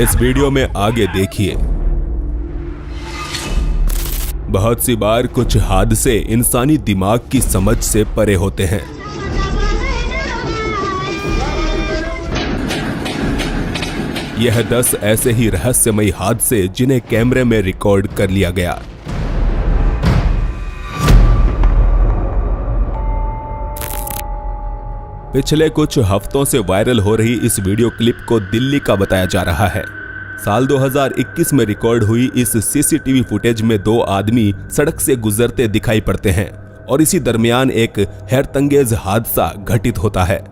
इस वीडियो में आगे देखिए। बहुत सी बार कुछ हादसे इंसानी दिमाग की समझ से परे होते हैं। यह 10 ऐसे ही रहस्यमयी हादसे जिन्हें कैमरे में रिकॉर्ड कर लिया गया। पिछले कुछ हफ्तों से वायरल हो रही इस वीडियो क्लिप को दिल्ली का बताया जा रहा है। साल 2021 में रिकॉर्ड हुई इस सीसीटीवी फुटेज में 2 आदमी सड़क से गुजरते दिखाई पड़ते हैं और इसी दरमियान एक हैरतअंगेज हादसा घटित होता है।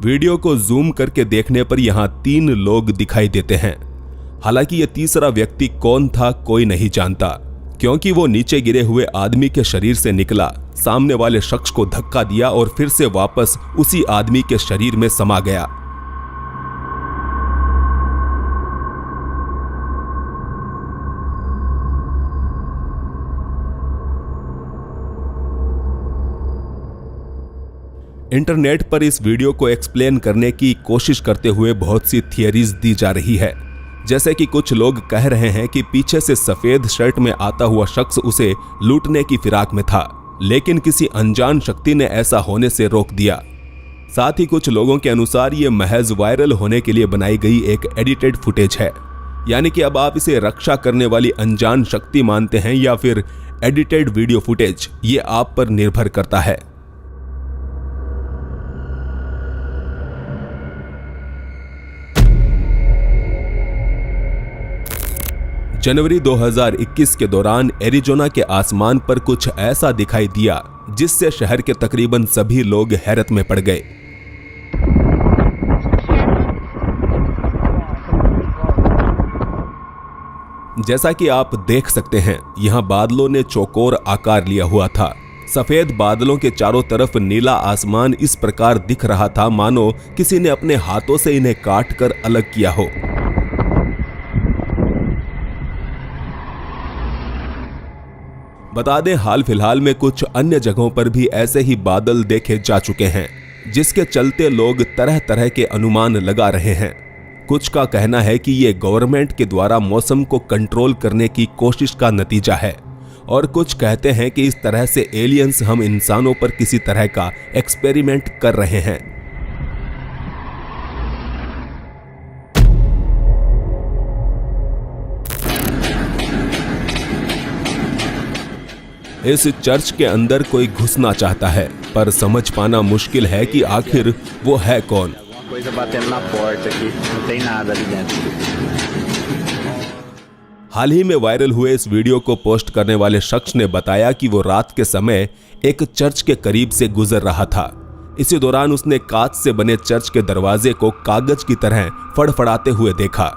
वीडियो को जूम करके देखने पर यहां 3 लोग दिखाई देते हैं। हालांकि यह तीसरा व्यक्ति कौन था कोई नहीं जानता, क्योंकि वो नीचे गिरे हुए आदमी के शरीर से निकला, सामने वाले शख्स को धक्का दिया और फिर से वापस उसी आदमी के शरीर में समा गया। इंटरनेट पर इस वीडियो को एक्सप्लेन करने की कोशिश करते हुए बहुत सी थियरीज दी जा रही है। जैसे कि कुछ लोग कह रहे हैं कि पीछे से सफेद शर्ट में आता हुआ शख्स उसे लूटने की फिराक में था, लेकिन किसी अनजान शक्ति ने ऐसा होने से रोक दिया। साथ ही कुछ लोगों के अनुसार ये महज वायरल होने के लिए बनाई गई एक एडिटेड फुटेज है। यानी कि अब आप इसे रक्षा करने वाली अनजान शक्ति मानते हैं या फिर एडिटेड वीडियो फुटेज, ये आप पर निर्भर करता है। जनवरी 2021 के दौरान एरिजोना के आसमान पर कुछ ऐसा दिखाई दिया जिससे शहर के तकरीबन सभी लोग हैरत में पड़ गए। जैसा कि आप देख सकते हैं, यहां बादलों ने चौकोर आकार लिया हुआ था। सफेद बादलों के चारों तरफ नीला आसमान इस प्रकार दिख रहा था मानो किसी ने अपने हाथों से इन्हें काट कर अलग किया हो। बता दें, हाल फिलहाल में कुछ अन्य जगहों पर भी ऐसे ही बादल देखे जा चुके हैं, जिसके चलते लोग तरह तरह के अनुमान लगा रहे हैं। कुछ का कहना है कि ये गवर्नमेंट के द्वारा मौसम को कंट्रोल करने की कोशिश का नतीजा है, और कुछ कहते हैं कि इस तरह से एलियंस हम इंसानों पर किसी तरह का एक्सपेरिमेंट कर रहे हैं। इस चर्च के अंदर कोई घुसना चाहता है, पर समझ पाना मुश्किल है कि आखिर वो है कौन। हाल ही में वायरल हुए इस वीडियो को पोस्ट करने वाले शख्स ने बताया कि वो रात के समय एक चर्च के करीब से गुजर रहा था। इसी दौरान उसने कांच से बने चर्च के दरवाजे को कागज की तरह फड़फड़ाते हुए देखा।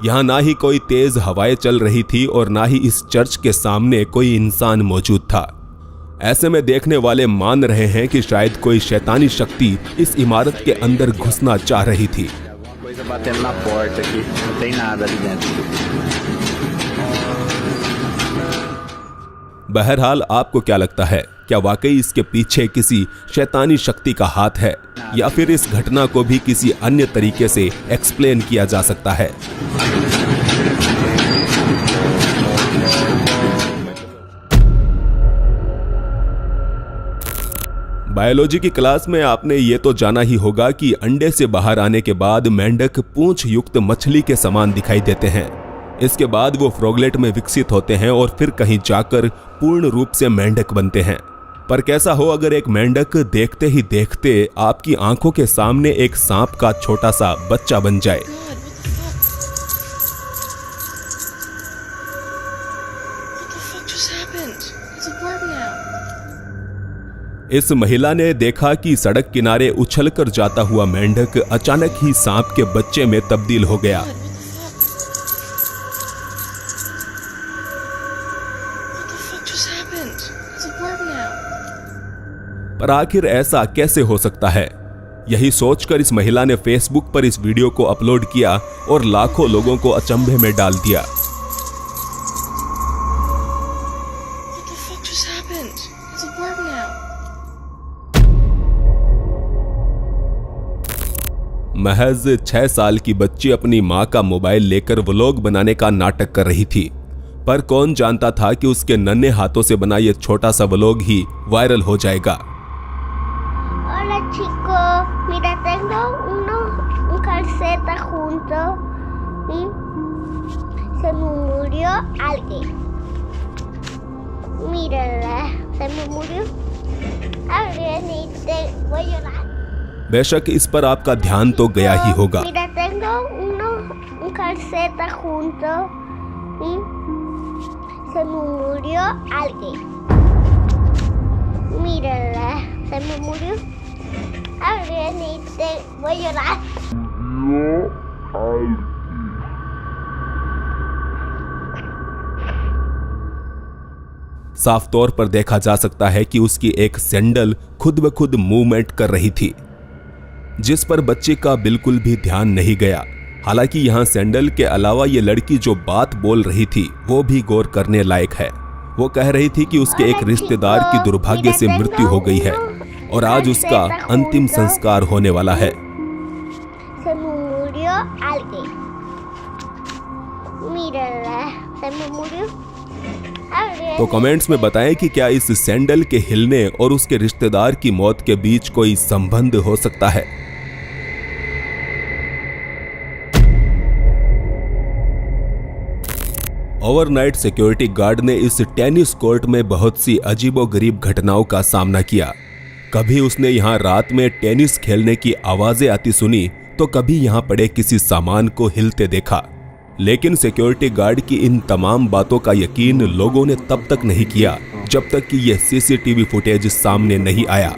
यहाँ ना ही कोई तेज हवाएं चल रही थी और ना ही इस चर्च के सामने कोई इंसान मौजूद था। ऐसे में देखने वाले मान रहे हैं कि शायद कोई शैतानी शक्ति इस इमारत के अंदर घुसना चाह रही थी। बहरहाल, आपको क्या लगता है? क्या वाकई इसके पीछे किसी शैतानी शक्ति का हाथ है, या फिर इस घटना को भी किसी अन्य तरीके से एक्सप्लेन किया जा सकता है? बायोलॉजी की क्लास में आपने ये तो जाना ही होगा कि अंडे से बाहर आने के बाद मेंढक पूंछ युक्त मछली के समान दिखाई देते हैं। इसके बाद वो फ्रॉगलेट में विकसित होते हैं और फिर कहीं जाकर पूर्ण रूप से मेंढक बनते हैं। पर कैसा हो अगर एक मेंढक देखते ही देखते आपकी आंखों के सामने एक सांप का छोटा सा बच्चा बन जाए। इस महिला ने देखा कि सड़क किनारे उछलकर जाता हुआ मेंढक अचानक ही सांप के बच्चे में तब्दील हो गया। पर आखिर ऐसा कैसे हो सकता है? यही सोचकर इस महिला ने फेसबुक पर इस वीडियो को अपलोड किया और लाखों लोगों को अचंभे में डाल दिया। महज 6 साल की बच्ची अपनी मां का मोबाइल लेकर व्लॉग बनाने का नाटक कर रही थी, पर कौन जानता था कि उसके नन्हे हाथों से बना ये छोटा सा व्लॉग ही वायरल हो जाएगा। Hola chicos, mira tengo un calceta junto y se me murió alguien. Mírala, se me murió alguien y te voy a llorar. बेशक इस पर आपका ध्यान तो गया ही होगा। Mira tengo un calceta junto y se me murió alguien. Mírala, se me murió alguien y te voy a llorar. साफ तौर पर देखा जा सकता है कि उसकी एक सैंडल खुद ब खुद मूवमेंट कर रही थी, जिस पर बच्चे का बिल्कुल भी ध्यान नहीं गया। हालांकि यहाँ सैंडल के अलावा ये लड़की जो बात बोल रही थी वो भी गौर करने लायक है। वो कह रही थी कि उसके एक रिश्तेदार की दुर्भाग्य से मृत्यु हो गई है और आज उसका अंतिम संस्कार होने वाला है। तो कमेंट्स में बताएं कि क्या इस सैंडल के हिलने और उसके रिश्तेदार की मौत के बीच कोई संबंध हो सकता है। ओवरनाइट सिक्योरिटी गार्ड ने इस टेनिस कोर्ट में बहुत सी अजीबोगरीब घटनाओं का सामना किया। कभी उसने यहाँ रात में टेनिस खेलने की आवाजें आती सुनी तो कभी यहाँ पड़े किसी सामान को हिलते देखा। लेकिन सिक्योरिटी गार्ड की इन तमाम बातों का यकीन लोगों ने तब तक नहीं किया जब तक कि यह सीसीटीवी फुटेज सामने नहीं आया।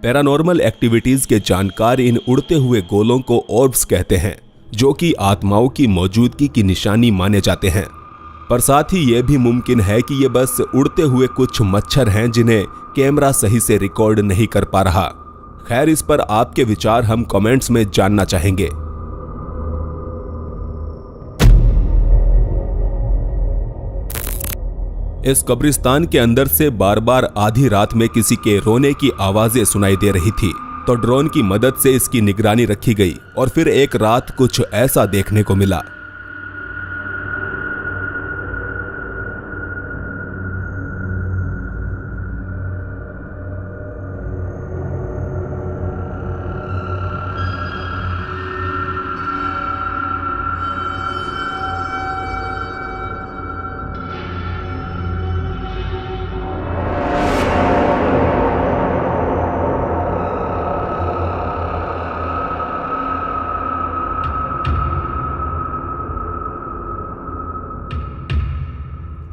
पैरानॉर्मल एक्टिविटीज के जानकार इन उड़ते हुए गोलों को ऑर्ब्स कहते हैं, जो कि आत्माओं की मौजूदगी की निशानी माने जाते हैं। पर साथ ही यह भी मुमकिन है कि ये बस उड़ते हुए कुछ मच्छर हैं जिन्हें कैमरा सही से रिकॉर्ड नहीं कर पा रहा। खैर, इस पर आपके विचार हम कमेंट्स में जानना चाहेंगे। इस कब्रिस्तान के अंदर से बार बार आधी रात में किसी के रोने की आवाजें सुनाई दे रही थी, तो ड्रोन की मदद से इसकी निगरानी रखी गई और फिर एक रात कुछ ऐसा देखने को मिला।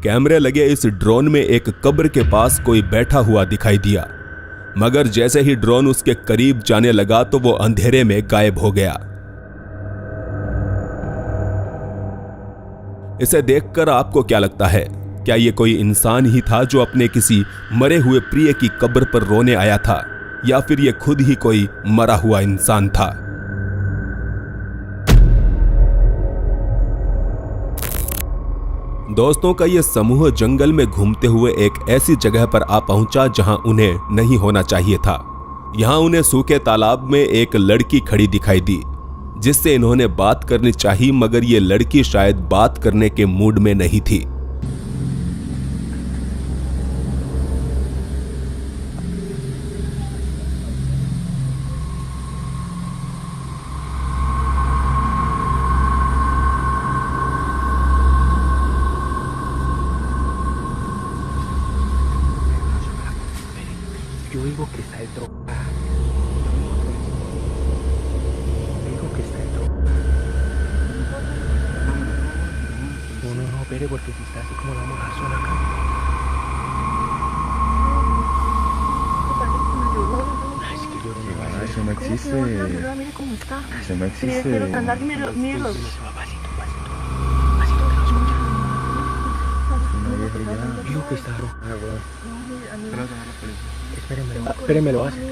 कैमरे लगे इस ड्रोन में एक कब्र के पास कोई बैठा हुआ दिखाई दिया, मगर जैसे ही ड्रोन उसके करीब जाने लगा तो वो अंधेरे में गायब हो गया। इसे देखकर आपको क्या लगता है? क्या ये कोई इंसान ही था जो अपने किसी मरे हुए प्रिय की कब्र पर रोने आया था, या फिर ये खुद ही कोई मरा हुआ इंसान था? दोस्तों का यह समूह जंगल में घूमते हुए एक ऐसी जगह पर आ पहुंचा जहां उन्हें नहीं होना चाहिए था। यहां उन्हें सूखे तालाब में एक लड़की खड़ी दिखाई दी, जिससे इन्होंने बात करनी चाहिए, मगर ये लड़की शायद बात करने के मूड में नहीं थी। Yo digo que está drogada. Digo que está drogada. espere porque si está así como la vamos a dejar sola acá. Ay, es que lloro. Eso no existe. Mira cómo está. Eso no existe. Míralo. Pasito. Una vieja ya. Digo que está roja. Ah, bueno. Espéreme, lo va a acercar.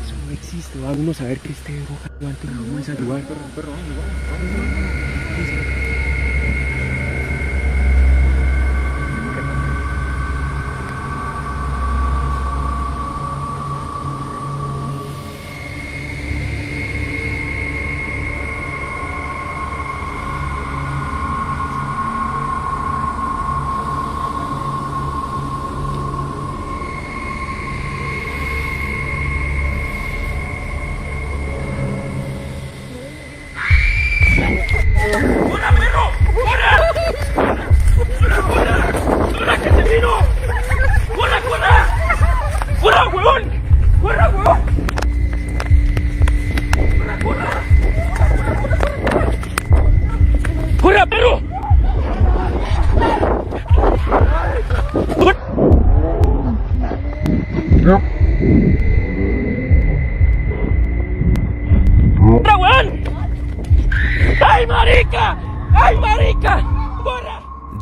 Eso no existe. Vamos a ver que esté roja. Antes nos vamos a ayudar. Perro.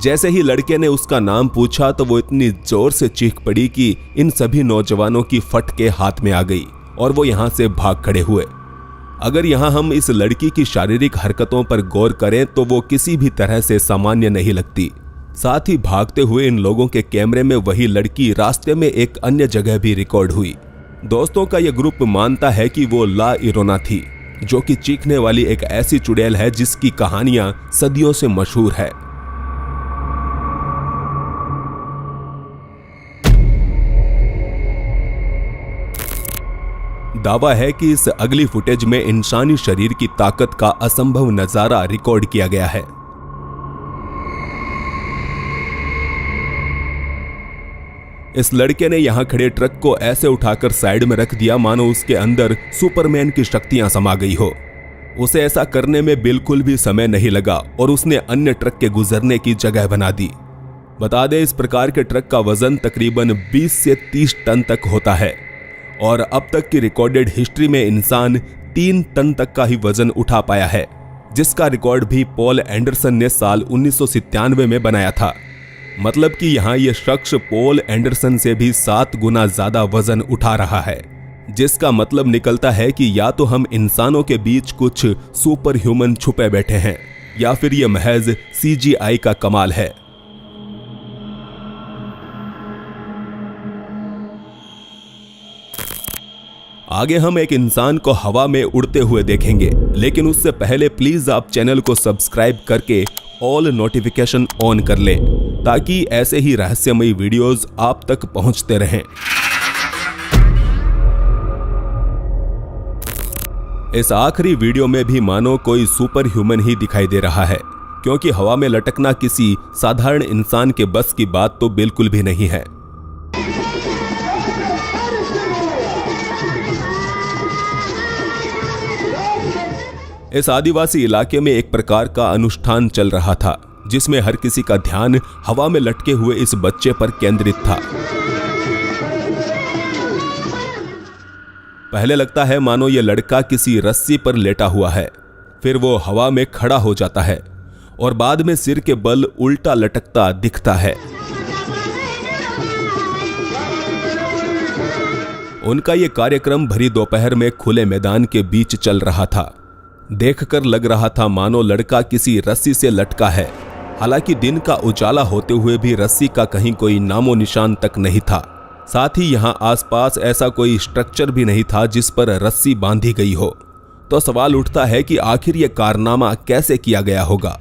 जैसे ही लड़के ने उसका नाम पूछा तो वो इतनी जोर से चीख पड़ी कि इन सभी नौजवानों की फट के हाथ में आ गई और वो यहाँ से भाग खड़े हुए। अगर यहाँ हम इस लड़की की शारीरिक हरकतों पर गौर करें तो वो किसी भी तरह से सामान्य नहीं लगती। साथ ही भागते हुए इन लोगों के कैमरे में वही लड़की रास्ते में एक अन्य जगह भी रिकॉर्ड हुई। दोस्तों का यह ग्रुप मानता है कि वो ला इरोना थी, जो कि चीखने वाली एक ऐसी चुड़ैल है जिसकी कहानियां सदियों से मशहूर है। दावा है कि इस अगली फुटेज में इंसानी शरीर की ताकत का असंभव नजारा रिकॉर्ड किया गया है। इस लड़के ने यहां खड़े ट्रक को ऐसे उठाकर साइड में रख दिया मानो उसके अंदर सुपरमैन की शक्तियां समा गई हो। उसे ऐसा करने में बिल्कुल भी समय नहीं लगा और उसने अन्य ट्रक के गुजरने की जगह बना दी। बता दें, इस प्रकार के ट्रक का वजन तकरीबन 20 से 30 टन तक होता है और अब तक की रिकॉर्डेड हिस्ट्री में इंसान 3 टन तक का ही वजन उठा पाया है, जिसका रिकॉर्ड भी पॉल एंडरसन ने साल 1997 में बनाया था। मतलब कि यहाँ यह शख्स पॉल एंडरसन से भी 7 गुना ज्यादा वजन उठा रहा है, जिसका मतलब निकलता है कि या तो हम इंसानों के बीच कुछ सुपर ह्यूमन छुपे बैठे हैं या फिर यह महज CGI का कमाल है। आगे हम एक इंसान को हवा में उड़ते हुए देखेंगे, लेकिन उससे पहले प्लीज आप चैनल को सब्सक्राइब करके ऑल नोटिफिकेशन ऑन कर लें ताकि ऐसे ही रहस्यमयी वीडियोस आप तक पहुंचते रहें। इस आखिरी वीडियो में भी मानो कोई सुपर ह्यूमन ही दिखाई दे रहा है, क्योंकि हवा में लटकना किसी साधारण इंसान के बस की बात तो बिल्कुल भी नहीं है। इस आदिवासी इलाके में एक प्रकार का अनुष्ठान चल रहा था, जिसमें हर किसी का ध्यान हवा में लटके हुए इस बच्चे पर केंद्रित था। पहले लगता है मानो यह लड़का किसी रस्सी पर लेटा हुआ है, फिर वो हवा में खड़ा हो जाता है और बाद में सिर के बल उल्टा लटकता दिखता है। उनका यह कार्यक्रम भरी दोपहर में खुले मैदान के बीच चल रहा था। देखकर लग रहा था मानो लड़का किसी रस्सी से लटका है। हालांकि दिन का उजाला होते हुए भी रस्सी का कहीं कोई नामो निशान तक नहीं था। साथ ही यहाँ आसपास ऐसा कोई स्ट्रक्चर भी नहीं था जिस पर रस्सी बांधी गई हो। तो सवाल उठता है कि आखिर यह कारनामा कैसे किया गया होगा।